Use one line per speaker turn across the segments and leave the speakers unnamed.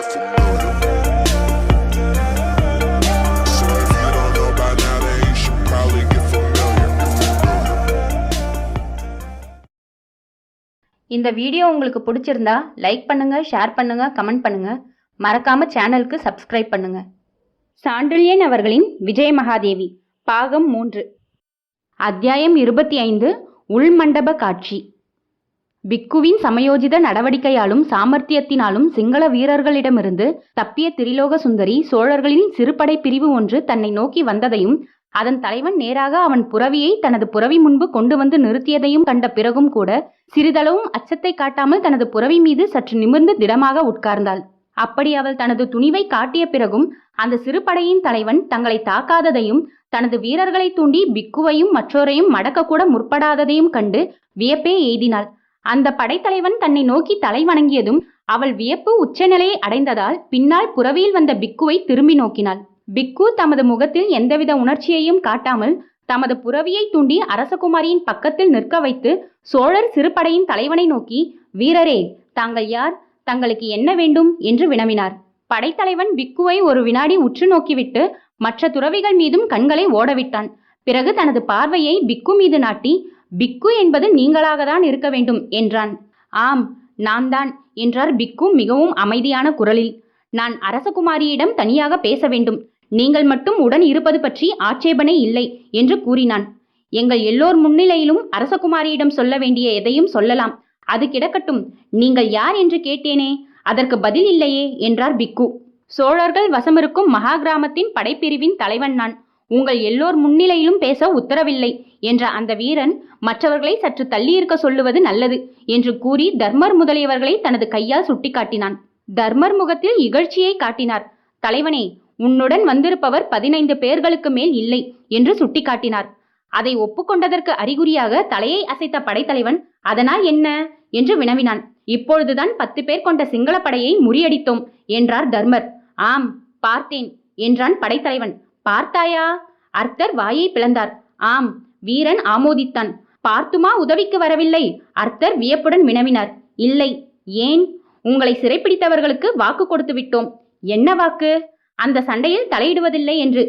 get familiar. So if you don't know by now, then you should probably get familiar.
இந்த video உங்களுக்கு பிடிச்சிருந்தா like பண்ணுங்க, share பண்ணுங்க, comment பண்ணுங்க. மறக்காம சேனலுக்கு சப்ஸ்கிரைப் பண்ணுங்க. சாண்டில்யன் அவர்களின் விஜயமகாதேவி பாகம் 3 அத்தியாயம் 25 உள்மண்டப காட்சி. பிக்குவின் சமயோஜித நடவடிக்கையாலும் சாமர்த்தியத்தினாலும் சிங்கள வீரர்களிடமிருந்து தப்பிய திரிலோக சுந்தரி சோழர்களின் சிறுபடை பிரிவு ஒன்று தன்னை நோக்கி வந்ததையும் அதன் தலைவன் நேராக அவன் புரவியை தனது புரவி முன்பு கொண்டு வந்து நிறுத்தியதையும் கண்ட பிறகும் கூட சிறிதளவும் அச்சத்தை காட்டாமல் தனது புரவி மீது சற்று நிமிர்ந்து திடமாக உட்கார்ந்தாள். அப்படி அவள் தனது துணிவை காட்டிய பிறகும் அந்த சிறுபடையின் தலைவன் தங்களை தாக்காததையும் தனது வீரர்களை தூண்டி பிக்குவையும் மற்றோரையும் மடக்கக்கூட முற்படாததையும் கண்டு வியப்பே எய்தினாள். அந்த படைத்தலைவன் தன்னை நோக்கி தலை வணங்கியதும் அவள் வியப்பு உச்சநிலையை அடைந்ததால் பின்னால் புரவியில் வந்த பிக்குவை திரும்பி நோக்கினாள். பிக்கு தமது முகத்தில் எந்தவித உணர்ச்சியையும் காட்டாமல் தமது புரவியை தூண்டி அரசகுமாரியின் பக்கத்தில் நிற்க வைத்து சோழர் சிறுபடையின் தலைவனை நோக்கி, வீரரே, தாங்கள் யார்? தங்களுக்கு என்ன வேண்டும் என்று வினவினார். படைத்தலைவன் பிக்குவை ஒரு வினாடி உற்று நோக்கிவிட்டு மற்ற துறவிகள் மீதும் கண்களை ஓடவிட்டான். பிறகு தனது பார்வையை பிக்கு மீது நாட்டி, பிக்கு என்பது நீங்களாகத்தான் இருக்க வேண்டும் என்றான். ஆம், நான் தான் என்றார் பிக்கு மிகவும் அமைதியான குரலில். நான் அரசகுமாரியிடம் தனியாக பேச வேண்டும். நீங்கள் மட்டும் உடன் இருப்பது பற்றி ஆட்சேபனை இல்லை என்று கூறினான். எங்கள் எல்லோர் முன்னிலையிலும் அரசகுமாரியிடம் சொல்ல வேண்டிய எதையும் சொல்லலாம். அது கிடக்கட்டும். நீங்கள் யார் என்று கேட்டேனே, அதற்கு பதில் இல்லையே என்றார் பிக்கு. சோழர்கள் வசமிருக்கும் மகா கிராமத்தின் படைப்பிரிவின் தலைவன் நான். உங்கள் எல்லோர் முன்னிலையிலும் பேச உத்தரவில்லை என்ற அந்த வீரன் மற்றவர்களை சற்று தள்ளியிருக்க சொல்லுவது நல்லது என்று கூறி தர்மர் முதலியவர்களை தனது கையால் சுட்டிக்காட்டினான். தர்மர் முகத்தில் இகழ்ச்சியை காட்டினார். தலைவனே, உன்னுடன் வந்திருப்பவர் 15 பேர்களுக்கு மேல் இல்லை என்று சுட்டிக்காட்டினார். அதை ஒப்புக்கொண்டதற்கு அறிகுறியாக தலையை அசைத்த படைத்தலைவன், அதனால் என்ன என்று வினவினான். இப்பொழுதுதான் 10 பேர் கொண்ட சிங்கள படையை முறியடித்தோம் என்றார் தர்மர். ஆம், பார்த்தேன் என்றான் படைத்தலைவன். பார்த்தாயா? அர்த்தர் வாயை பிளந்தார். ஆம், வீரன் ஆமோதித்தான். பார்த்துமா உதவிக்கு வரவில்லை? அர்த்தர் வியப்புடன் வினவினார். இல்லை. ஏன்? உங்களை சிறைப்பிடித்தவர்களுக்கு வாக்கு கொடுத்து விட்டோம். என்ன வாக்கு? அந்த சண்டையில் தலையிடுவதில்லை என்று.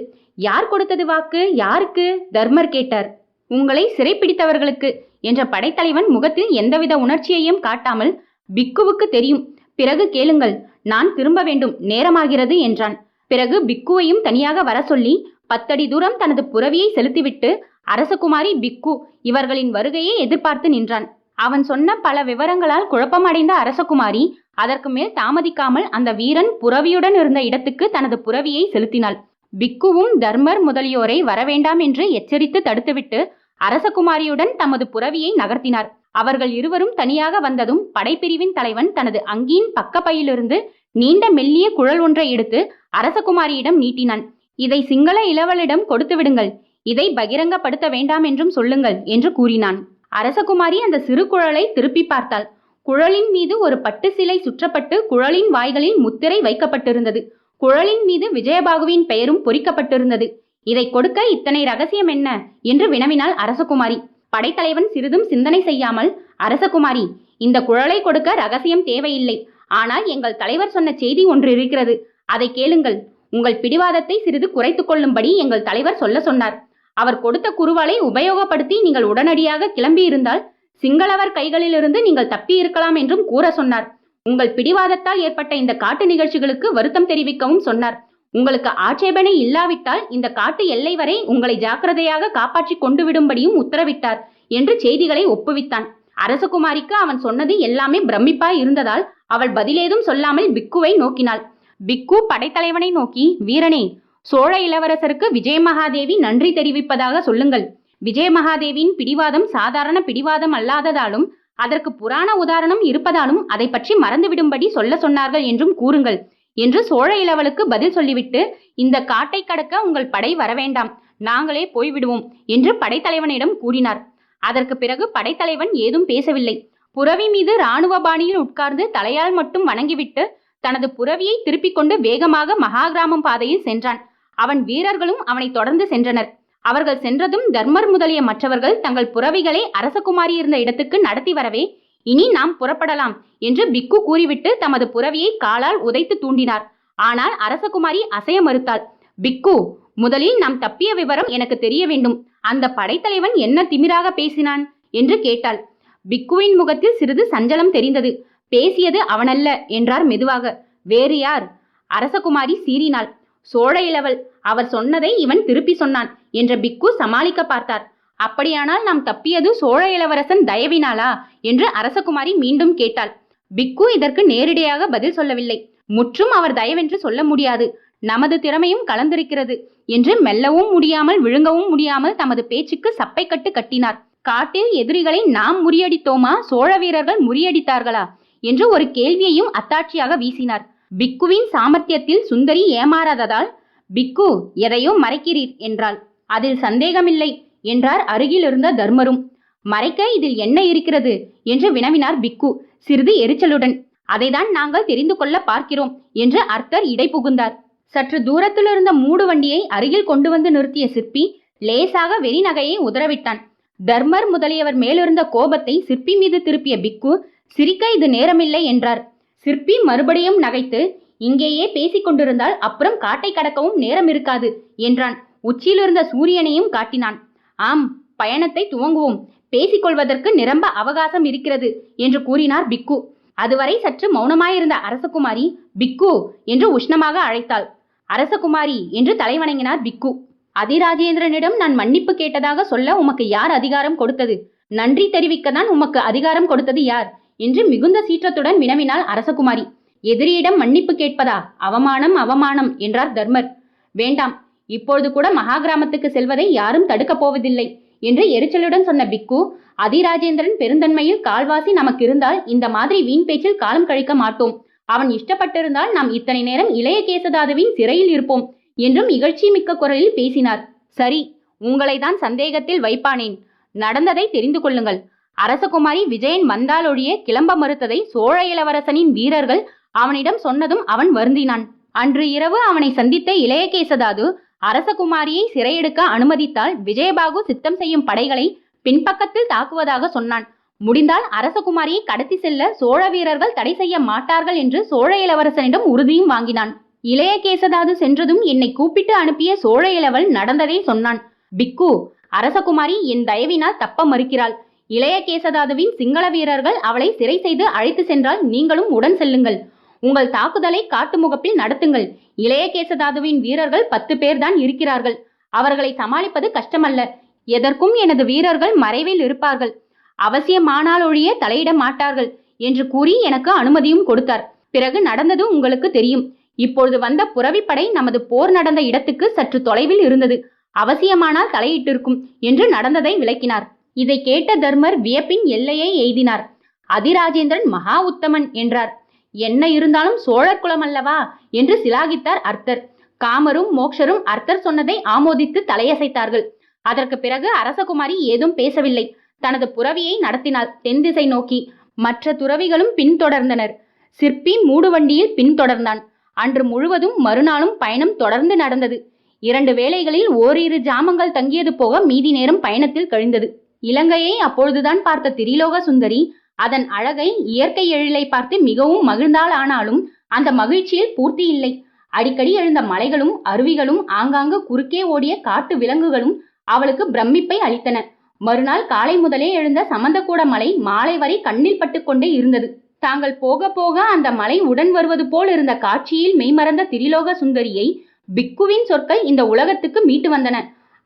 யார் கொடுத்தது வாக்கு? யாருக்கு? தர்மர் கேட்டார். உங்களை சிறைப்பிடித்தவர்களுக்கு என்ற படைத்தலைவன் முகத்தில் எந்தவித உணர்ச்சியையும் காட்டாமல், பிக்குவுக்கு தெரியும், பிறகு கேளுங்கள், நான் திரும்ப வேண்டும், நேரமாகிறது என்றான். பிறகு பிக்குவையும் தனியாக வர சொல்லி 10 அடி தூரம் தனது புரவியை செலுத்திவிட்டு அரசகுமாரி பிக்கு இவர்களின் வருகையை எதிர்பார்த்து நின்றான். அவன் சொன்ன பல விவரங்களால் குழப்பமடைந்த அரசகுமாரி அதற்கு மேல் தாமதிக்காமல் அந்த வீரன் புரவியுடன் இருந்த இடத்துக்கு தனது புரவியை செலுத்தினாள். பிக்குவும் தர்மர் முதலியோரை வரவேண்டாம் என்று எச்சரித்து தடுத்துவிட்டு அரசகுமாரியுடன் தமது புரவியை நகர்த்தினார். அவர்கள் இருவரும் தனியாக வந்ததும் படைப்பிரிவின் தலைவன் தனது அங்கியின் பக்க பையிலிருந்து நீண்ட மெல்லிய குழல் ஒன்றை எடுத்து அரசகுமாரியிடம் நீட்டினான். இதை சிங்கள இளவலிடம் கொடுத்து விடுங்கள். இதை பகிரங்கப்படுத்த வேண்டாம் என்றும் சொல்லுங்கள் என்று கூறினான். அரசகுமாரி அந்த சிறு குழலை திருப்பி பார்த்தாள். குழலின் மீது ஒரு பட்டு சிலை சுற்றப்பட்டு குழலின் வாய்களில் முத்திரை வைக்கப்பட்டிருந்தது. குழலின் மீது விஜயபாகுவின் பெயரும் பொறிக்கப்பட்டிருந்தது. இதை கொடுக்க இத்தனை ரகசியம் என்ன என்று வினவினாள் அரசகுமாரி. படைத்தலைவன் சிறிதும் சிந்தனை செய்யாமல், அரசகுமாரி, இந்த குழலை கொடுக்க ரகசியம் தேவையில்லை. ஆனால் எங்கள் தலைவர் சொன்ன செய்தி ஒன்று இருக்கிறது. அதை கேளுங்கள். உங்கள் பிடிவாதத்தை சிறிது குறைத்து கொள்ளும்படி எங்கள் தலைவர் சொல்ல சொன்னார். அவர் கொடுத்த குறுவாலை உபயோகப்படுத்தி நீங்கள் உடனடியாக கிளம்பி இருந்தால் சிங்களவர் கைகளிலிருந்து நீங்கள் தப்பி இருக்கலாம் என்றும் கூற சொன்னார். உங்கள் பிடிவாதத்தால் ஏற்பட்ட இந்த காட்டு நிகழ்ச்சிகளுக்கு வருத்தம் தெரிவிக்கவும் சொன்னார். உங்களுக்கு ஆட்சேபனை இல்லாவிட்டால் இந்த காட்டு எல்லை வரை உங்களை ஜாக்கிரதையாக காப்பாற்றி கொண்டு விடும்படியும் உத்தரவிட்டார் என்று செய்திகளை ஒப்புவித்தான். அரசகுமாரிக்கு அவன் சொன்னது எல்லாமே பிரமிப்பாய் இருந்ததால் அவள் பதிலேதும் சொல்லாமல் பிக்குவை நோக்கினாள். பிக்கு படைத்தலைவனை நோக்கி, வீரனே, சோழ இளவரசருக்கு விஜயமகாதேவி நன்றி தெரிவிப்பதாக சொல்லுங்கள். விஜயமகாதேவியின் பிடிவாதம் சாதாரண பிடிவாதம் அல்லாததாலும் அதற்கு புராண உதாரணம் இருப்பதாலும் அதை பற்றி மறந்துவிடும்படி சொல்ல சொன்னார்கள் என்றும் கூறுங்கள் என்று சோழ இளவலுக்கு பதில் சொல்லிவிட்டு, இந்த காட்டை கடக்க உங்கள் படை வரவேண்டாம், நாங்களே போய்விடுவோம் என்று படைத்தலைவனிடம் கூறினார். அதற்கு பிறகு படைத்தலைவன் ஏதும் பேசவில்லை. புரவி மீது இராணுவ பாணியில் உட்கார்ந்து தலையால் மட்டும் வணங்கிவிட்டு தனது புரவியை திருப்பிக் கொண்டு வேகமாக மகாகிராமம் பாதையில் சென்றான். அவன் வீரர்களும் அவனை தொடர்ந்து சென்றனர். அவர்கள் சென்றதும் தர்மர் முதலிய மற்றவர்கள் தங்கள் புரவிகளை அரசகுமாரி இருந்த இடத்துக்கு நடத்தி வரவே இனி நாம் புறப்படலாம் என்று பிக்கு கூறிவிட்டு தமது புரவியை காலால் உதைத்து தூண்டினார். ஆனால் அரசகுமாரி அசைய மறுத்தாள். பிக்கு, முதலில் நாம் தப்பிய விவரம் எனக்கு தெரிய வேண்டும். அந்த படைத்தலைவன் என்ன திமிராக பேசினான் என்று கேட்டாள். பிக்குவின் முகத்தில் சிறிது சஞ்சலம் தெரிந்தது. பேசியது அவனல்ல என்றார் மெதுவாக. வேறு யார்? அரசகுமாரி சீறினாள். சோழ இளவல். அவர் சொன்னதை இவன் திருப்பி சொன்னான் என்ற பிக்கு சமாளிக்க பார்த்தார். அப்படியானால் நாம் தப்பியது சோழ இளவரசன் தயவினாளா என்று அரசகுமாரி மீண்டும் கேட்டாள். பிக்கு இதற்கு நேரடியாக பதில் சொல்லவில்லை. முற்றும் அவர் தயவென்று சொல்ல முடியாது, நமது திறமையும் கலந்திருக்கிறது என்று மெல்லவும் முடியாமல் விழுங்கவும் முடியாமல் தமது பேச்சுக்கு சப்பை கட்டு கட்டினார். காட்டில் எதிரிகளை நாம் முறியடித்தோமா, சோழ வீரர்கள் முறியடித்தார்களா என்று ஒரு கேள்வியையும் அத்தாட்சியாக வீசினார். பிக்குவின் சாமர்த்தியத்தில் சுந்தரி ஏமாறாததால், பிக்கு எதையோ மறைக்கிறீர் என்றாள். அதில் சந்தேகமில்லை என்றார் அருகில் இருந்த தர்மரும். மறைக்க இதில் என்ன இருக்கிறது என்று வினவினார் பிக்கு சிறிது எரிச்சலுடன். அதைதான் நாங்கள் தெரிந்து கொள்ள பார்க்கிறோம் என்று அர்த்தர் இடை புகுந்தார். சற்று தூரத்தில் இருந்த மூடு வண்டியை அருகில் கொண்டு வந்து நிறுத்திய சிற்பி லேசாக வெறிநகையை உதறவிட்டான். தர்மர் முதலியவர் மேலிருந்த கோபத்தை சிற்பி மீது திருப்பிய பிக்கு சிரிக்க இது நேரமில்லை என்றார். சிற்பி மறுபடியும் நகைத்து, இங்கேயே பேசிக் கொண்டிருந்தால் அப்புறம் காட்டை கடக்கவும் நேரம் இருக்காது என்றான். உச்சியிலிருந்த சூரியனையும் காட்டினான். ஆம், பயணத்தை துவங்குவோம். பேசிக்கொள்வதற்கு நிரம்ப அவகாசம் இருக்கிறது என்று கூறினார் பிக்கு. அதுவரை சற்று மௌனமாயிருந்த அரசகுமாரி பிக்கு என்று உஷ்ணமாக அழைத்தாள். அரசகுமாரி என்று தலைவணங்கினார் பிக்கு. அதிராஜேந்திரனிடம் நான் மன்னிப்பு கேட்டதாக சொல்ல உமக்கு யார் அதிகாரம் கொடுத்தது? நன்றி தெரிவிக்கத்தான் உமக்கு அதிகாரம் கொடுத்தது யார் என்று மிகுந்த சீற்றத்துடன் வினவினாள் அரசகுமாரி. எதிரியிடம் மன்னிப்பு கேட்பதா? அவமானம், அவமானம் என்றார் தர்மர். வேண்டாம், இப்பொழுது கூட மகா கிராமத்துக்கு செல்வதை யாரும் தடுக்கப் போவதில்லை என்று எரிச்சலுடன் சொன்ன பிக்கு, அதிராஜேந்திரன் பெருந்தன்மையில் கால்வாசி நமக்கு இருந்தால் இந்த மாதிரி வீண் பேச்சில் காலம் கழிக்க மாட்டோம். அவன் இஷ்டப்பட்டிருந்தால் நாம் இத்தனை நேரம் இளைய கேசதாதுவின் சிறையில் இருப்போம் என்றும் இகழ்ச்சி மிக்க குரலில் பேசினார். சரி, உங்களை தான் சந்தேகத்தில் வைப்பானேன். நடந்ததை தெரிந்து கொள்ளுங்கள். அரசகுமாரி விஜயன் வந்தாலொழிய கிளம்ப மறுத்ததை சோழ இளவரசனின் வீரர்கள் அவனிடம் சொன்னதும் அவன் வருந்தினான். அன்று இரவு அவனை சந்தித்த இளையகேசதாது அரசகுமாரியை சிறையெடுக்க அனுமதித்தால் விஜயபாகு சித்தம் செய்யும் படைகளை பின்பக்கத்தில் தாக்குவதாக சொன்னான். முடிந்தால் அரசகுமாரியை கடத்தி செல்ல சோழ வீரர்கள் தடை செய்ய மாட்டார்கள் என்று சோழ இளவரசனிடம் உறுதியும் வாங்கினான். இளையகேசதாது சென்றதும் என்னை கூப்பிட்டு அனுப்பிய சோழ இளவல் நடந்ததை சொன்னான். பிக்கு, அரசகுமாரி என் தயவினால் தப்ப மறுக்கிறாள். இளையகேசதாதுவின் சிங்கள வீரர்கள் அவளை சிறை செய்து அழைத்து சென்றால் நீங்களும் உடன் செல்லுங்கள். உங்கள் தாக்குதலை காட்டுமுகப்பில் நடத்துங்கள். இளையகேசதாதுவின் வீரர்கள் 10 பேர்தான் இருக்கிறார்கள். அவர்களை சமாளிப்பது கஷ்டமல்ல. எதற்கும் எனது வீரர்கள் மறைவில் இருப்பார்கள். அவசியமானால் ஒழிய தலையிட மாட்டார்கள் என்று கூறி எனக்கு அனுமதியும் கொடுத்தார். பிறகு நடந்தது உங்களுக்கு தெரியும். இப்பொழுது வந்த புரவிப்படை நமது போர் நடந்த இடத்துக்கு சற்று தொலைவில் இருந்தது. அவசியமானால் தலையிட்டிருக்கும் என்று நடந்ததை விளக்கினார். இதை கேட்ட தர்மர் வியப்பின் எல்லையை எய்தினார். அதிராஜேந்திரன் மகா உத்தமன் என்றார். என்ன இருந்தாலும் சோழர் குலம் அல்லவா என்று சிலாகித்தார் அர்த்தர். காமரும் மோக்ஷரும் அர்த்தர் சொன்னதை ஆமோதித்து தலையசைத்தார்கள். அதற்கு பிறகு அரசகுமாரி ஏதும் பேசவில்லை. தனது புரவியை நடத்தினாள் தென் திசை நோக்கி. மற்ற துறவிகளும் பின்தொடர்ந்தனர். சிற்பி மூடுவண்டியில் பின்தொடர்ந்தான். அன்று முழுவதும் மறுநாளும் பயணம் தொடர்ந்து நடந்தது. 2 வேளைகளில் ஓரிரு ஜாமங்கள் தங்கியது போக மீதி நேரம் பயணத்தில் கழிந்தது. இலங்கையை அப்பொழுதுதான் பார்த்த திரிலோக சுந்தரி அதன் அழகை, இயற்கை எழிலை பார்த்து மிகவும் மகிழ்ந்தாள். ஆனாலும் அந்த மகிழ்ச்சியில் பூர்த்தி இல்லை. அடிக்கடி எழுந்த மலைகளும் அருவிகளும் ஆங்காங்கு குறுக்கே ஓடிய காட்டு விலங்குகளும் அவளுக்கு பிரமிப்பை அளித்தன. மறுநாள் காலை முதலே எழுந்த சமந்தக்கூட மலை மாலை வரை கண்ணில் பட்டு கொண்டே இருந்தது. தாங்கள் போக போக அந்த மலை உடன் வருவது போல் இருந்த காட்சியில் மெய்மறந்த திரிலோக சுந்தரியை பிக்குவின் சொற்கள் இந்த உலகத்துக்கு மீட்டு வந்தன.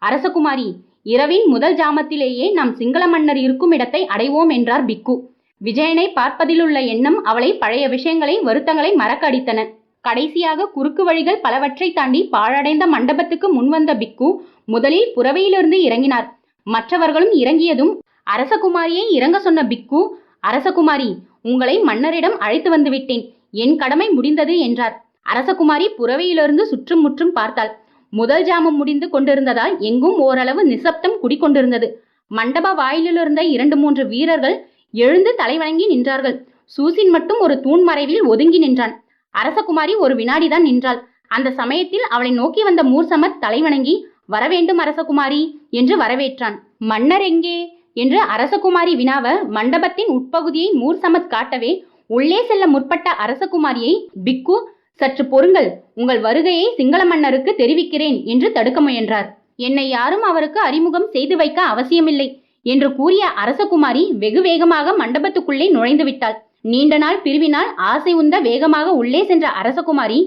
அரசகுமாரி, இரவின் முதல் ஜாமத்திலேயே நாம் சிங்கள மன்னர் இருக்கும் இடத்தை அடைவோம் என்றார் பிக்கு. விஜயனை பார்ப்பதிலுள்ள எண்ணம் அவளை பழைய விஷயங்களை, வருத்தங்களை மறக்க அடித்தன. கடைசியாக குறுக்கு வழிகள் பலவற்றை தாண்டி பாழடைந்த மண்டபத்துக்கு முன்வந்த பிக்கு முதலில் புறவையிலிருந்து இறங்கினார். மற்றவர்களும் இறங்கியதும் அரசகுமாரியை இறங்க சொன்ன பிக்கு, அரசகுமாரி, உங்களை மன்னரிடம் அழைத்து வந்து விட்டேன். என் கடமை முடிந்தது என்றார். அரசகுமாரி புறவையிலிருந்து சுற்றும் முற்றும் பார்த்தாள். முதல் ஜாமம் முடிந்து கொண்டிருந்ததால் எங்கும் ஓரளவு நிசப்தம் குடிக்கொண்டிருந்தது. மண்டப வாயிலிருந்த 2-3 வீரர்கள் எழுந்து தலைவணங்கி நின்றார்கள். சூசின் மட்டும் ஒரு தூண் மறைவில் ஒதுங்கி நின்றான். அரசகுமாரி ஒரு வினாடிதான் நின்றாள். அந்த சமயத்தில் அவளை நோக்கி வந்த மூர்சமத் தலைவணங்கி, வரவேண்டும் அரசகுமாரி என்று வரவேற்றான். மன்னர் எங்கே என்று அரசகுமாரி வினாவ மண்டபத்தின் உட்பகுதியை மூர்சமத் காட்டவே உள்ளே செல்ல முற்பட்ட அரசகுமாரியை பிக்கு சற்று பொறுங்கள், உங்கள் வருகையை சிங்கள மன்னருக்கு தெரிவிக்கிறேன் என்று தடுக்க முயன்றார். என்னை யாரும் அவருக்கு அறிமுகம் செய்து வைக்க அவசியமில்லை என்று கூறிய அரசகுமாரி வெகு வேகமாக மண்டபத்துக்குள்ளே நுழைந்து விட்டாள். நீண்ட நாள் பிரிவினால் ஆசை உந்த வேகமாக உள்ளே சென்ற அரசகுமாரி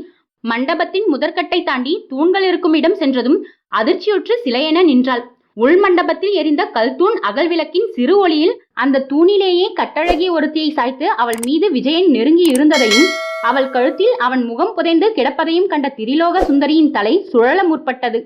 மண்டபத்தின் முதற்கட்டை தாண்டி தூண்கள் இருக்கும் இடம் சென்றதும் அதிர்ச்சியுற்று சிலையென நின்றாள். உள் மண்டபத்தில் எரிந்த கல்தூண் அகல் விளக்கின் சிறு ஒளியில் அந்த தூணிலேயே கட்டழகிய ஒருத்தியை சாய்த்து அவள் மீது விஜயன் நெருங்கி இருந்ததையும் அவள் கழுத்தில் அவன் முகம் புதைந்து கிடப்பதையும் கண்ட திரிலோக சுந்தரியின் தலை சுழல முற்பட்டது.